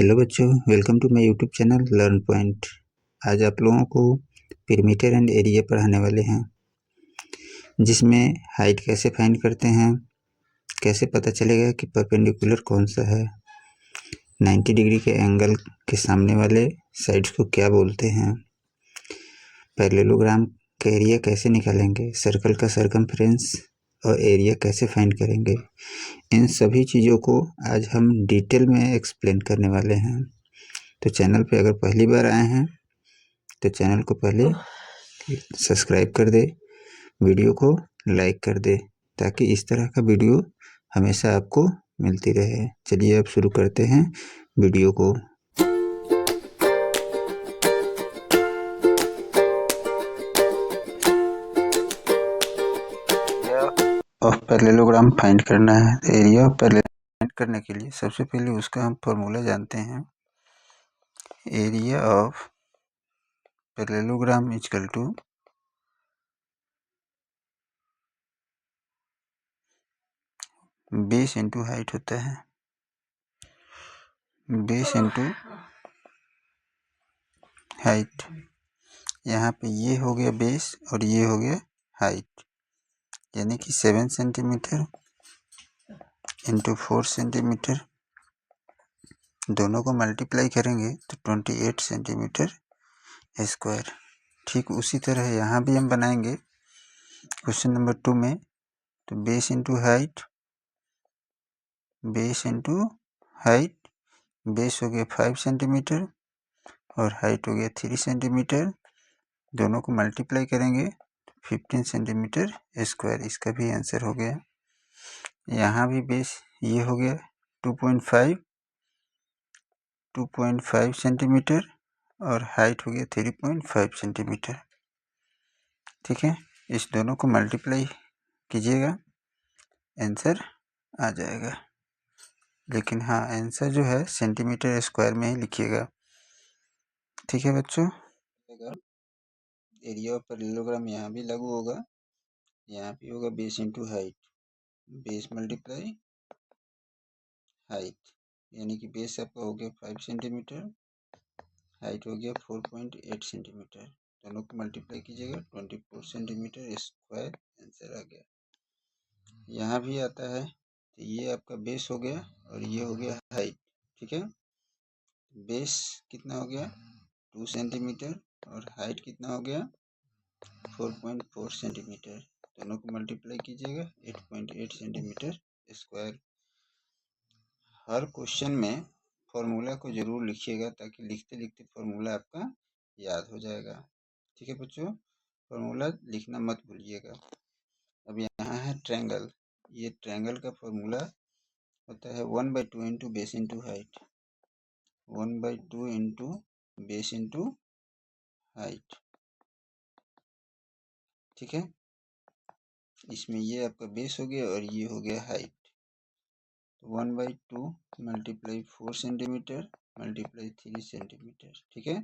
Hello बच्चों, welcome to my YouTube channel Learn Point. आज आप लोगों को पेरीमीटर एंड एरिया पढ़ाने वाले हैं, जिसमें हाइट कैसे फाइंड करते हैं, कैसे पता चलेगा कि परपेंडिकुलर कौन सा है, 90 डिग्री के एंगल के सामने वाले साइड्स को क्या बोलते हैं, पैरेललोग्राम का एरिया कैसे निकालेंगे, सर्कल का सरकमफ्रेंस और एरिया कैसे फाइंड करेंगे। इन सभी चीज़ों को आज हम डिटेल में एक्सप्लेन करने वाले हैं। तो चैनल पे अगर पहली बार आए हैं तो चैनल को पहले सब्सक्राइब कर दे, वीडियो को लाइक कर दे, ताकि इस तरह का वीडियो हमेशा आपको मिलती रहे। चलिए अब शुरू करते हैं वीडियो को। ऑफ पैरेललोग्राम फाइंड करना है। एरिया ऑफ पैरेललोग्राम फाइंड करने के लिए सबसे पहले उसका हम फॉर्मूला जानते हैं। Area of parallelogram equal to base into height होता है। बेस इंटू हाइट, यहाँ पे ये हो गया बेस और ये हो गया हाइट, यानी कि 7 सेंटीमीटर इंटू 4 सेंटीमीटर, दोनों को मल्टीप्लाई करेंगे तो 28 सेंटीमीटर स्क्वायर। ठीक उसी तरह यहाँ भी हम बनाएंगे क्वेश्चन नंबर 2 में। तो base into height, base into height, base हो गया 5 सेंटीमीटर और हाइट हो गया 3 सेंटीमीटर, दोनों को मल्टीप्लाई करेंगे 15 सेंटीमीटर स्क्वायर। इसका भी आंसर हो गया। यहाँ भी बेस ये हो गया 2.5 सेंटीमीटर और हाइट हो गया 3.5 सेंटीमीटर। ठीक है, इस दोनों को मल्टीप्लाई कीजिएगा, आंसर आ जाएगा। लेकिन हाँ, आंसर जो है सेंटीमीटर स्क्वायर में ही लिखिएगा। ठीक है बच्चों, एरिया ऑफ पैरेललोग्राम यहाँ भी लागू होगा। यहाँ भी होगा base into height, base multiply height, यानी कि बेस आपका हो गया 5 सेंटीमीटर, हाइट हो गया 4.8 सेंटीमीटर, दोनों को मल्टीप्लाई कीजिएगा 24 सेंटीमीटर स्क्वायर, आंसर आ गया। यहाँ भी आता है तो ये आपका बेस हो गया और ये हो गया हाइट। ठीक है, बेस कितना हो गया 2 सेंटीमीटर और हाइट कितना हो गया 4.4 सेंटीमीटर, दोनों को मल्टीप्लाई कीजिएगा 8.8 सेंटीमीटर स्क्वायर। हर क्वेश्चन में फॉर्मूला को जरूर लिखिएगा, ताकि लिखते लिखते फॉर्मूला आपका याद हो जाएगा। ठीक है बच्चों, फॉर्मूला लिखना मत भूलिएगा। अब यहाँ है ट्रायंगल। ये ट्रायंगल का फॉर्मूला होता है 1/2 into base into height, 1/2 into base into height. ठीक है, इसमें ये आपका बेस हो गया और ये हो गया हाइट। तो 1/2 मल्टीप्लाई 4 सेंटीमीटर मल्टीप्लाई 3 सेंटीमीटर। ठीक है,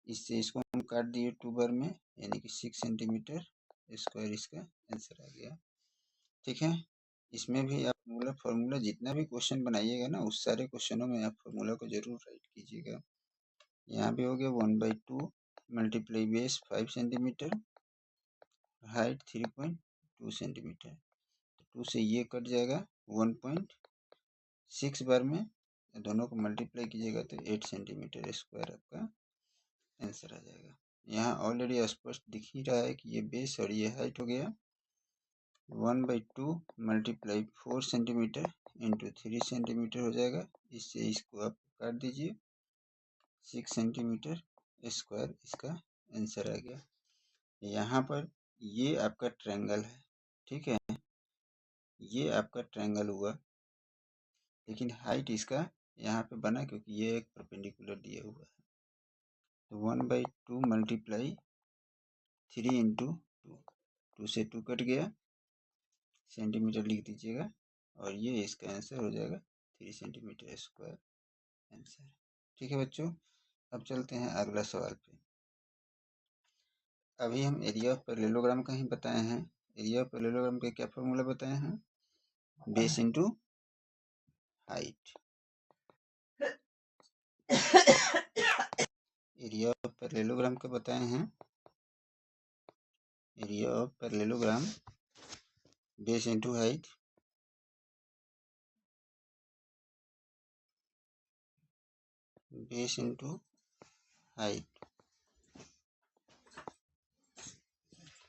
इससे इसको हम काट दिए 2 बार में, यानी कि 6 सेंटीमीटर स्क्वायर इसका आंसर आ गया। ठीक है, इसमें भी आप फॉर्मूला जितना भी क्वेश्चन बनाइएगा ना, उस सारे क्वेश्चनों में आप फॉर्मूला को जरूर राइट कीजिएगा। यहाँ भी हो गया 1/2 multiply base 5 centimetre, height 3.2 centimetre, 2 से ये कट जाएगा 1.6 बार में, दोनों को मल्टीप्लाई कीजिएगा तो 8 सेंटीमीटर स्क्वायर आपका आंसर आ जाएगा। यहाँ ऑलरेडी स्पष्ट दिख ही रहा है कि ये बेस और ये हाइट हो गया। 1/2 मल्टीप्लाई 4 सेंटीमीटर इंटू 3 सेंटीमीटर हो जाएगा। इससे इसको आप काट दीजिए, 6 सेंटीमीटर स्क्वायर इसका आंसर आ गया। यहाँ पर ये आपका ट्रायंगल है। ठीक है, ये आपका ट्रायंगल हुआ, लेकिन हाइट इसका यहाँ पे बना क्योंकि ये एक परपेंडिकुलर दिया हुआ है। तो 1/2 मल्टीप्लाई 3 इंटू 2 से 2 कट गया, सेंटीमीटर लिख दीजिएगा और ये इसका आंसर हो जाएगा 3 सेंटीमीटर स्क्वायर आंसर। ठीक है बच्चों, अब चलते हैं अगला सवाल पे। अभी हम एरिया ऑफ पैरेललोग्राम का ही बताए हैं। एरिया ऑफ पैरेललोग्राम का क्या फॉर्मूला बताए हैं, base into height. Area of parallelogram का बताए हैं। Area of parallelogram base into height, base into height.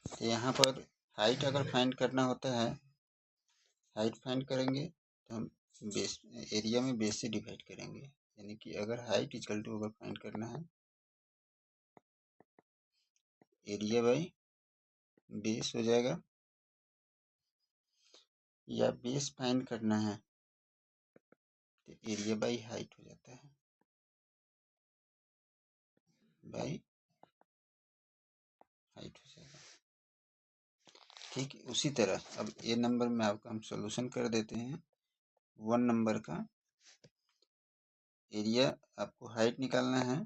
तो यहाँ पर हाइट अगर फाइंड करना होता है, हाइट फाइंड करेंगे तो हम बेस एरिया में बेस से डिवाइड करेंगे, यानी कि अगर हाइट इक्वल टू अगर फाइंड करना है एरिया बाई बेस हो जाएगा, या बेस फाइंड करना है तो एरिया बाई हाइट हो जाता है, बाई हाइट हो जाएगा। ठीक, उसी तरह अब ए नंबर में आपका हम सॉल्यूशन कर देते हैं। 1 नंबर का एरिया आपको हाइट निकालना है,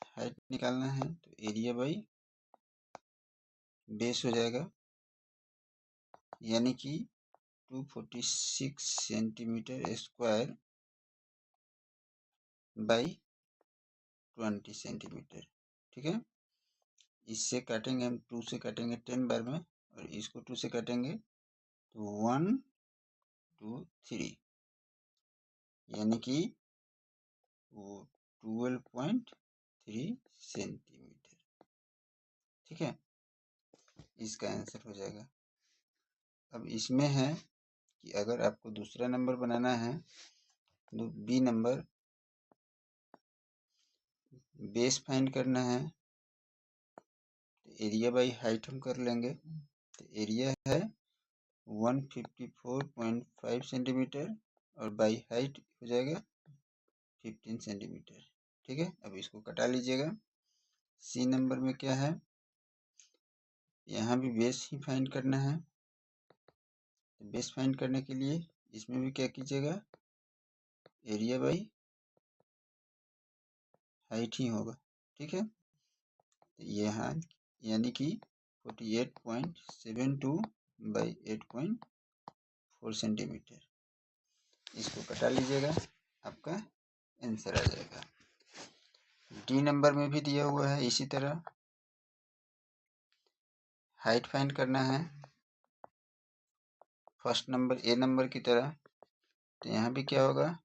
हाइट निकालना है तो एरिया बाई बेस हो जाएगा, यानी कि 246 सेंटीमीटर स्क्वायर बाई 20 सेंटीमीटर। ठीक है, इससे काटेंगे हम 2 से काटेंगे 10 बार में, और इसको 2 से काटेंगे तो 1 2 3, यानी कि वो 12.3 सेंटीमीटर। ठीक है, इसका आंसर हो जाएगा। अब इसमें है कि अगर आपको दूसरा नंबर बनाना है तो बी नंबर बेस फाइंड करना है तो एरिया बाई हाइट हम कर लेंगे। तो एरिया है 154.5 सेंटीमीटर और बाई हाइट हो जाएगा 15 सेंटीमीटर। ठीक है, अब इसको कटा लीजिएगा। सी नंबर में क्या है, यहाँ भी बेस ही फाइंड करना है। तो बेस फाइंड करने के लिए इसमें भी क्या कीजिएगा, एरिया बाई हाइट ही होगा। ठीक है, तो यहाँ यानी कि 48.72 बाई 8.4 सेंटीमीटर। इसको कटा लीजिएगा, आपका आंसर आ जाएगा। डी नंबर में भी दिया हुआ है इसी तरह, हाइट फाइंड करना है फर्स्ट नंबर ए नंबर की तरह। तो यहाँ भी क्या होगा,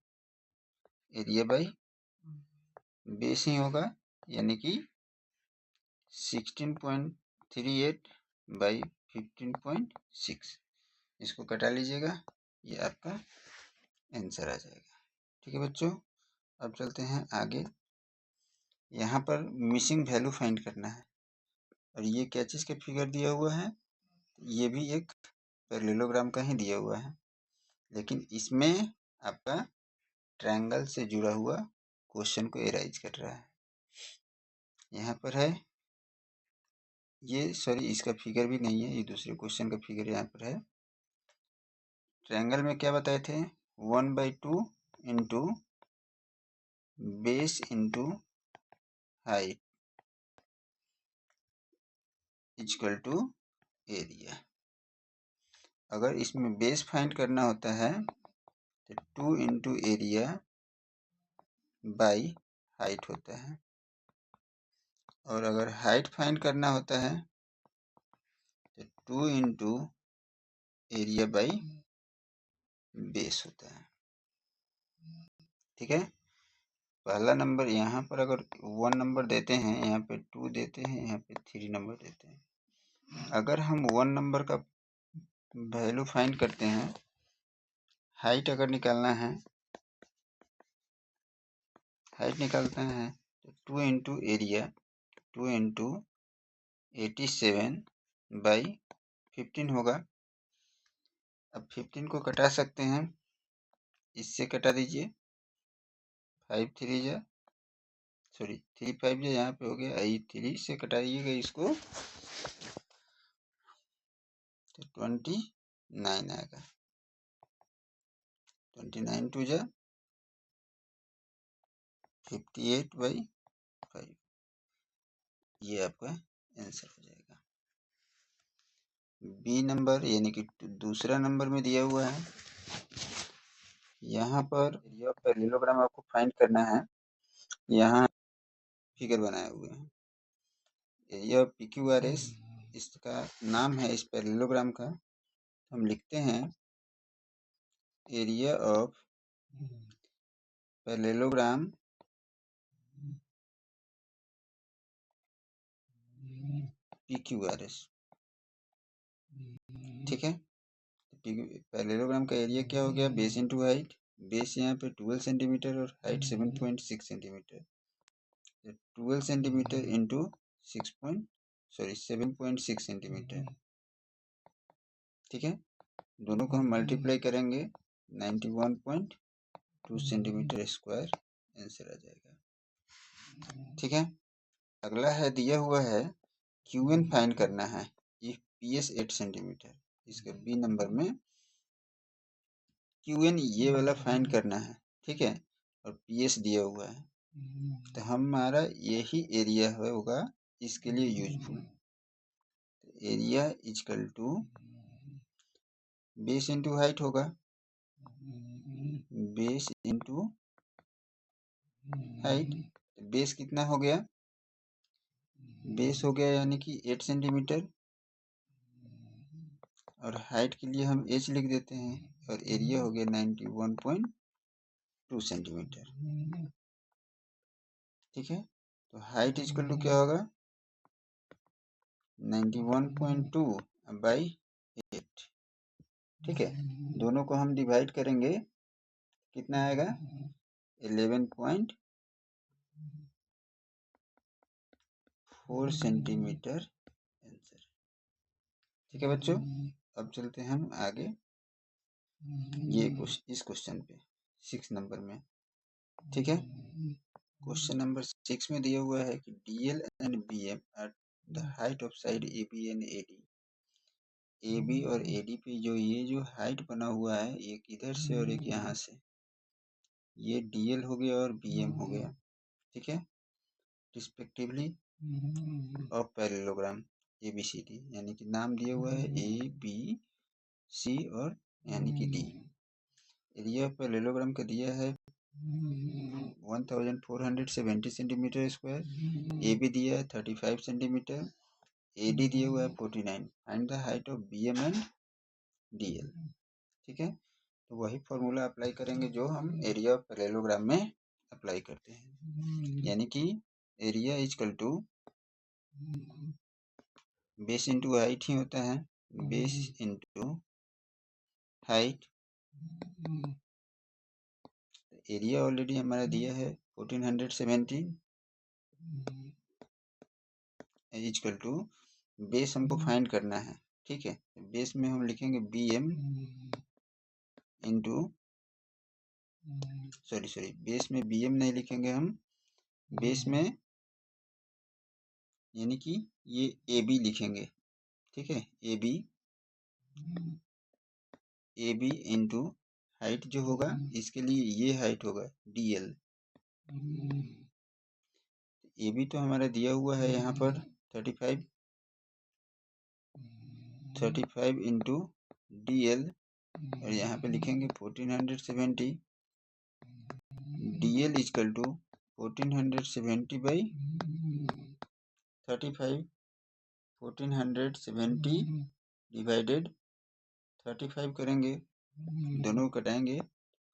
एरिया बाई बेस ही होगा, यानी कि 16.38 बाई 15.6। इसको कटा लीजिएगा, ये आपका आंसर आ जाएगा। ठीक है बच्चों, अब चलते हैं आगे। यहाँ पर मिसिंग वैल्यू फाइंड करना है, और ये क्या चीज़ का फिगर दिया हुआ है, ये भी एक पैरेललोग्राम का ही दिया हुआ है, लेकिन इसमें आपका ट्रायंगल से जुड़ा हुआ क्वेश्चन को एराइज कर रहा है। यहाँ पर है ये, सॉरी इसका फिगर भी नहीं है, ये दूसरे क्वेश्चन का फिगर यहाँ पर है। ट्रायंगल में क्या बताए थे, 1/2 into base into height equal to area. अगर इसमें बेस फाइंड करना होता है तो 2 इंटू एरिया बाई हाइट होता है, और अगर हाइट फाइंड करना होता है तो 2 इंटू एरिया बाई बेस होता है। ठीक है, पहला नंबर यहाँ पर अगर 1 नंबर देते हैं, यहाँ पे 2 देते हैं, यहाँ पे 3 नंबर देते हैं। अगर हम 1 नंबर का वैल्यू फाइंड करते हैं, हाइट अगर निकालना है, हाइट निकालते हैं तो 2 इंटू एरिया 2 इंटू 87 बाई 15 होगा। अब 15 को कटा सकते हैं, इससे कटा दीजिए, 5 3 जा, सॉरी 3 5 जा, यहाँ पे हो गया 3 से कटाइएगा इसको तो 29 आएगा। 29 2 जा 58 बाई 5, ये आपका आंसर हो जाएगा। बी नंबर यानी कि दूसरा नंबर में दिया हुआ है, यहाँ पर एरिया ऑफ पैरेललोग्राम आपको फाइंड करना है। यहाँ फिगर बनाए हुए हैं। एरिया ऑफ PQRS इसका नाम है इस पैरेललोग्राम का। हम लिखते हैं एरिया ऑफ पैरेललोग्राम PQRS। ठीक है, पैरेललोग्राम का एरिया क्या हो गया, बेस इंटू हाइट। बेस यहाँ पे 12 सेंटीमीटर और height 7.6 centimetre. 12 centimetre into 7.6 centimetre. ठीक है, दोनों को हम मल्टीप्लाई करेंगे 91.2 सेंटीमीटर स्क्वायर आंसर आ जाएगा। ठीक है, अगला है दिया हुआ है QN फाइंड करना है। इफ PS 8 सेंटीमीटर, इसके बी नंबर में QN ये वाला फाइंड करना है। ठीक है, और PS दिया हुआ है, तो हमारा यही एरिया होगा इसके लिए useful. Area is equal to base into height होगा, बेस इंटू हाइट। बेस कितना हो गया, बेस हो गया यानी कि 8 सेंटीमीटर, और हाइट के लिए हम h लिख देते हैं, और एरिया हो गया 91.2 सेंटीमीटर। ठीक है, तो हाइट इजकल टू क्या होगा, 91.2 बाई 8। ठीक है, दोनों को हम डिवाइड करेंगे, कितना आएगा 11.4 सेंटीमीटर आंसर। ठीक है बच्चों, अब चलते हैं हम आगे ये इस क्वेश्चन पे 6 नंबर में। ठीक है, क्वेश्चन नंबर 6 में दिया हुआ है कि DL and BM are the height of side AB and AD। AB और AD पे ये जो हाइट बना हुआ है, एक इधर से और एक यहाँ से, ये DL हो गया और BM हो गया। ठीक है, रिस्पेक्टिवली ऑफ पैरेललोग्राम ABCD, यानी कि नाम दिया हुआ है ABC और यानी कि D। एरिया ऑफ पैरेललोग्राम का दिया है 1470 सेंटीमीटर स्क्वायर। AB दिया है 35 सेंटीमीटर, AD दिया हुआ है 49। Find the height of BM and DL। ठीक है, तो वही फॉर्मूला अप्लाई करेंगे जो हम एरिया ऑफ पैरेललोग्राम में अप्लाई करते हैं, यानी कि area is equal to base into height ही होता है, base into height. Area already हमारा दिया है 1470 इजकल टू बेस हमको फाइंड करना है। ठीक है, बेस में हम लिखेंगे BM इंटू सॉरी बेस में BM नहीं लिखेंगे हम, बेस में यानी कि ये AB लिखेंगे। ठीक है, AB इंटू हाइट जो होगा इसके लिए ये हाइट होगा DL। AB तो हमारा दिया हुआ है यहाँ पर 35 इंटू DL, और यहाँ पे लिखेंगे 1470। DL is equal to 1470 by 35, 1470 divided 35 करेंगे, दोनों को घटाएंगे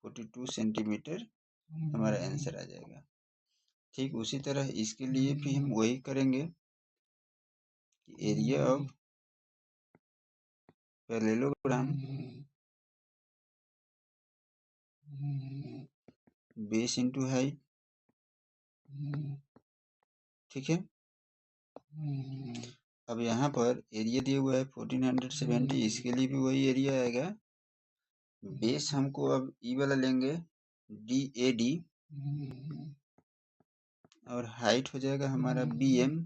42 सेंटीमीटर हमारा आंसर आ जाएगा। ठीक उसी तरह इसके लिए भी हम वही करेंगे कि area of parallelogram base into height. ठीक है, अब यहाँ पर एरिया दिया हुआ है 1470, इसके लिए भी वही एरिया आएगा। बेस हमको अब ई वाला लेंगे DAD, और हाइट हो जाएगा हमारा BM,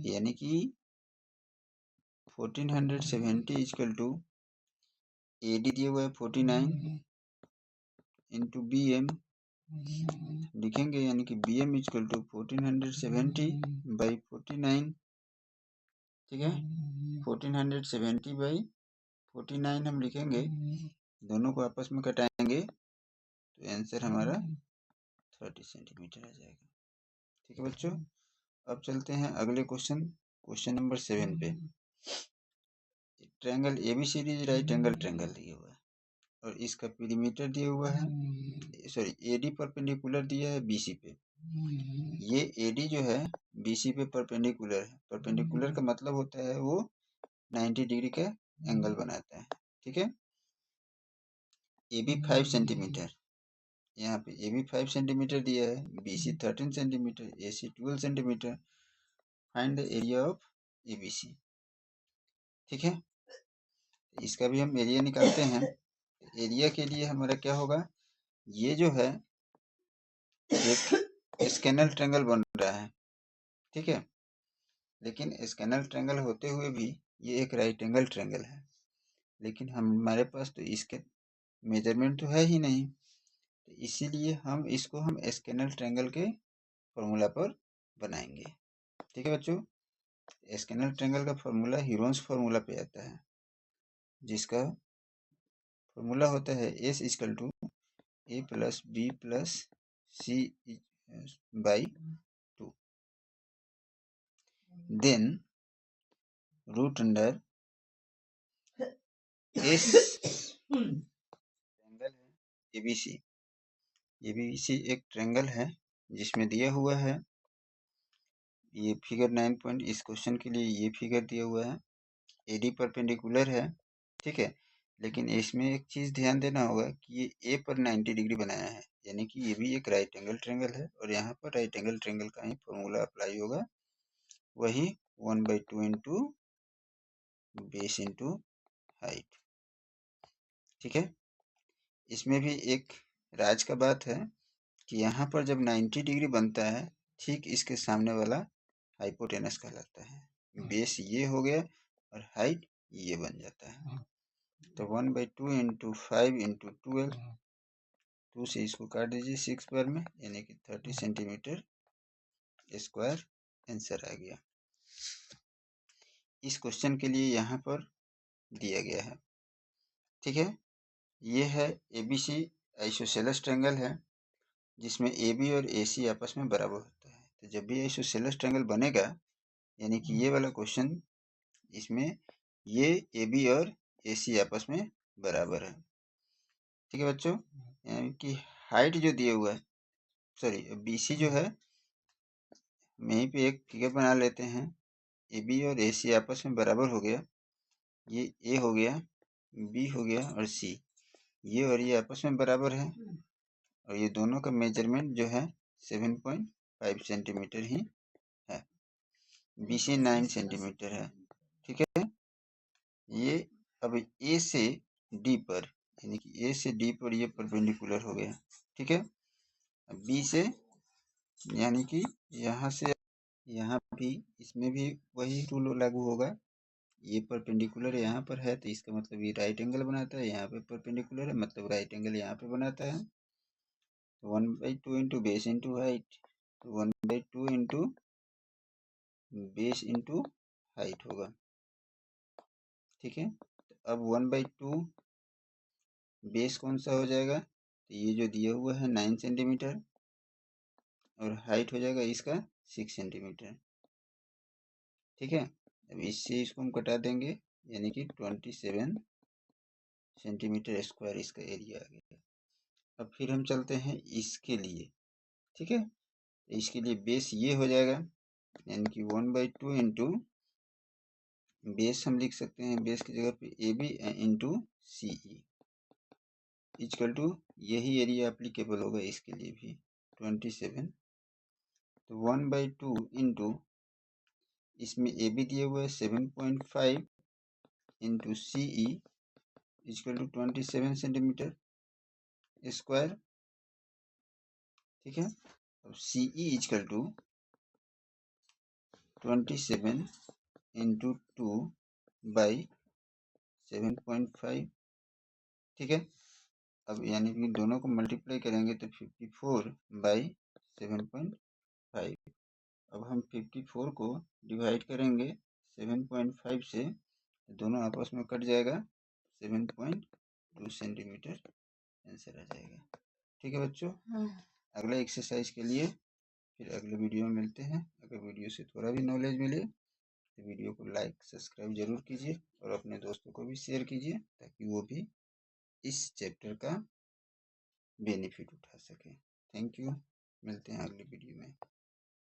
यानी कि 1470 इजकल टू AD दिया हुआ है 49 इंटू BM लिखेंगे, यानी कि BM इजकल टू 1470 बाई 49। ठीक है, 1470 बाई 49 हम लिखेंगे, दोनों को आपस में कटाएंगे तो आंसर हमारा 30 सेंटीमीटर आ जाएगा। ठीक है बच्चों, अब चलते हैं अगले क्वेश्चन नंबर 7 पे। Triangle ABCD right angle triangle दिया हुआ है और इसका पीरिमीटर दिया हुआ है, सॉरी एडी परपेंडिकुलर दिया है बीसी पे। ये एडी जो है बीसी पे परपेंडिकुलर है। परपेंडिकुलर का मतलब होता है वो 90 डिग्री का एंगल बनाता है। ठीक है, AB 5 सेंटीमीटर, यहाँ पे AB 5 सेंटीमीटर दिया है, BC 13 centimetre, AC 12 centimetre. Find the area of ABC। ठीक है, इसका भी हम एरिया निकालते हैं। एरिया के लिए हमारा क्या होगा, ये जो है एक स्केनल ट्रायंगल बन रहा है। ठीक है, लेकिन स्केनल ट्रायंगल होते हुए भी ये एक राइट एंगल ट्रायंगल है, लेकिन हमारे पास तो इसके मेजरमेंट तो है ही नहीं, तो इसीलिए हम इसको स्केनल ट्रायंगल के फॉर्मूला पर बनाएंगे। ठीक है बच्चों, स्केनल ट्रायंगल का फॉर्मूला हीरोन्स फॉर्मूला पे आता है, जिसका फॉर्मूला होता है S equal to A plus B plus C by 2, then root under S triangle है एबीसी। एबीसी एक ट्रायंगल है जिसमें दिया हुआ है ये फिगर 9 पॉइंट, इस क्वेश्चन के लिए ये फिगर दिया हुआ है, एडी परपेंडिकुलर है। ठीक है, लेकिन इसमें एक चीज ध्यान देना होगा कि ये ए पर 90 डिग्री बनाया है, यानी कि ये भी एक राइट एंगल ट्रायंगल है और यहाँ पर राइट एंगल ट्रायंगल का ही फॉर्मूला अप्लाई होगा, वही 1/2 इंटू बेस इंटू हाइट। ठीक है, इसमें भी एक राज का बात है कि यहाँ पर जब 90 डिग्री बनता है, ठीक इसके सामने वाला हाइपोटेनस कहलाता है। बेस ये हो गया और हाइट ये बन जाता है। तो 1/2 इंटू 5 इंटू 12, 2 से इसको काट दीजिए 6 बार में, यानी कि 30 सेंटीमीटर स्क्वायर आंसर आ गया। इस क्वेश्चन के लिए यहाँ पर दिया गया है। ठीक है, ये है एबीसी आइसोसेलेस ट्रायंगल है, जिसमें AB और AC आपस में बराबर होता है। तो जब भी आइसोसेलेस ट्रायंगल बनेगा, यानी कि ये वाला क्वेश्चन, इसमें ये AB और AC आपस में बराबर है। ठीक है बच्चों, यानी कि हाइट जो दिया हुआ है, सॉरी BC जो है, हम यहीं पे एक फिगर बना लेते हैं। AB और AC आपस में बराबर हो गया, ये A हो गया, B हो गया और C, ये और ये आपस में बराबर है और ये दोनों का मेजरमेंट जो है 7.5 सेंटीमीटर ही है। BC 9 सेंटीमीटर है। ठीक है, ये अब A से D पर, यानी कि A से D पर ये परपेंडिकुलर हो गया। ठीक है, अब B से, यानी कि यहाँ से यहाँ भी, इसमें भी वही रूल लागू होगा। ये परपेंडिकुलर यहाँ पर है तो इसका मतलब ये राइट एंगल बनाता है, यहाँ पे परपेंडिकुलर है मतलब राइट एंगल यहाँ पे बनाता है। 1/2 into base into height, 1/2 into base into height होगा। ठीक है, तो अब 1/2 बेस कौन सा हो जाएगा, तो ये जो दिया हुआ है 9 सेंटीमीटर और हाइट हो जाएगा इसका 6 सेंटीमीटर। ठीक है, अब इससे इसको हम कटा देंगे, यानी कि 27 सेंटीमीटर स्क्वायर इसका एरिया आ गया। अब फिर हम चलते हैं इसके लिए। ठीक है, इसके लिए बेस ये हो जाएगा, यानी कि 1/2 इंटू बेस हम लिख सकते हैं, बेस की जगह पे AB into CE equal to, यही एरिया एप्लीकेबल होगा इसके लिए भी, 27। तो 1/2 इंटू, इसमें AB दिया हुआ है 7.5 into CE equal to 27 centimetre square. ठीक है, अब CE equal to 27 into 2 by 7.5। ठीक है, अब यानी कि दोनों को मल्टीप्लाई करेंगे तो 54 बाई 7.5। अब हम 54 को डिवाइड करेंगे 7.5 से, दोनों आपस में कट जाएगा 7.2 सेंटीमीटर आंसर आ जाएगा। ठीक है बच्चों, अगले एक्सरसाइज के लिए फिर अगले वीडियो में मिलते हैं। अगर वीडियो से थोड़ा भी नॉलेज मिले तो वीडियो को लाइक सब्सक्राइब जरूर कीजिए और अपने दोस्तों को भी शेयर कीजिए ताकि वो भी इस चैप्टर का बेनिफिट उठा सके। थैंक यू, मिलते हैं अगली वीडियो में।